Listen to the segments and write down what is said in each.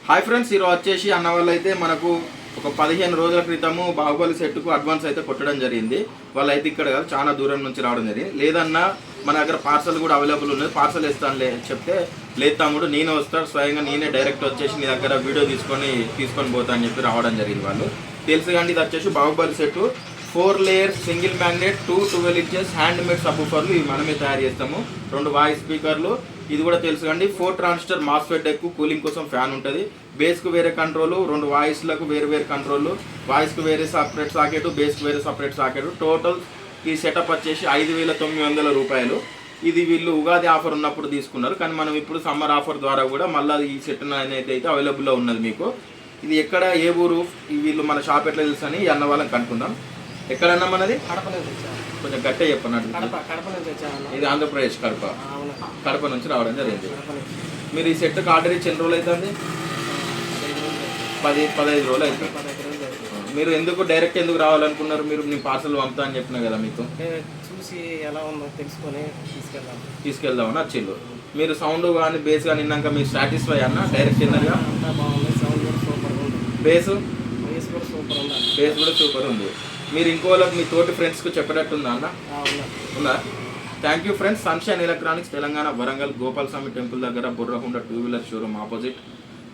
Hi friends, ఈరోజు వచ్చేసి అన్న వాళ్ళు అయితే మనకు ఒక 15 రోజుల క్రితము బాహుబలి సెట్కు అడ్వాన్స్ అయితే కొట్టడం జరిగింది. వాళ్ళు అయితే ఇక్కడ కాదు, చాలా దూరం నుంచి రావడం జరిగింది. లేదన్నా మన దగ్గర పార్సల్ కూడా అవైలబుల్ ఉన్నది, పార్సల్ ఇస్తానులే చెప్తే లేదు తమ్ముడు నేనే వస్తాను, స్వయంగా నేనే డైరెక్ట్ వచ్చేసి నీ దగ్గర వీడియో తీసుకొని పోతా అని చెప్పి రావడం జరిగింది. వాళ్ళు తెలుసు కానీ ఇది వచ్చేసి Baahubali set 4 layers single magnet 12 inches hand made సబ్‌వూఫర్లు ఇవి మనమే తయారు చేస్తాము. 2 వాయిస్ స్పీకర్లు, ఇది కూడా తెలుసు కండి. 4 ట్రాన్సిస్టర్ మాస్ఫెట్ డెక్, కూలింగ్ కోసం ఫ్యాన్ ఉంటుంది. బేస్కు వేరే కంట్రోల్, 2 వాయిస్లకు వేరే కంట్రోల్, వాయిస్కు వేరే సపరేట్ సాకెట్, బేస్కు వేరే సపరేట్ సాకెట్. టోటల్ ఈ సెటప్ వచ్చేసి 5,900 రూపాయలు. ఇది వీళ్ళు ఉగాది ఆఫర్ ఉన్నప్పుడు తీసుకున్నారు, కానీ మనం ఇప్పుడు సమ్మర్ ఆఫర్ ద్వారా కూడా మళ్ళీ ఈ సెట్ అనేది అయితే అవైలబుల్లో ఉన్నది మీకు. ఇది ఎక్కడ, ఏ ఊరు, వీళ్ళు మన షాప్ ఎట్లా తెలుసు అని అన్న వాళ్ళని కనుక్కుందాం. ఎక్కడన్నా మనది? కొంచెం గట్టిగా చెప్పన్నాడు. ఇది ఆంధ్రప్రదేశ్ కడప నుంచి రావడం జరిగింది. మీరు ఈ సెట్కి ఆర్డర్ ఇచ్చి ఎన్ని రోజులు అవుతుంది? 15 రోజులు అవుతుంది. మీరు ఎందుకు డైరెక్ట్ ఎందుకు రావాలనుకున్నారు? మీరు నేను పార్సల్ పంపుతా అని చెప్పినా కదా, మీకు చూసి ఎలా ఉందో తెలుసుకొని తీసుకెళ్దామని వచ్చిండు. మీరు సౌండ్ కానీ బేస్ కానీ విన్నాక మీరు సాటిస్ఫై అన్న డైరెక్ట్ విన్నారుగా? బేస్ కూడా సూపర్ ఉంది. మీరు ఇంకోళ్ళకి మీ తోటి ఫ్రెండ్స్కి చెప్పేటట్టుందా అన్న? ఉందా? Thank you friends. Sunshine electronics, Telangana, Warangal, Gopalaswamy temple దగ్గర, బుర్రహుండ 2 వీలర్ షోరూమ్ ఆపోజిట్,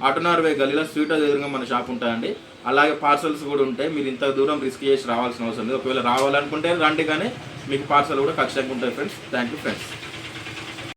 ఆటోనార్వే గల్లీలో స్వీట్ ఎదురుగా మన షాప్ ఉంటాయండి. అలాగే పార్సల్స్ కూడా ఉంటాయి. మీరు ఇంత దూరం రిస్క్ చేసి రావాల్సిన అవసరం లేదు. ఒకవేళ రావాలనుకుంటే రండి, కానీ మీకు పార్సల్ కూడా ఖచ్చితంగా ఉంటాయి ఫ్రెండ్స్. Thank you friends.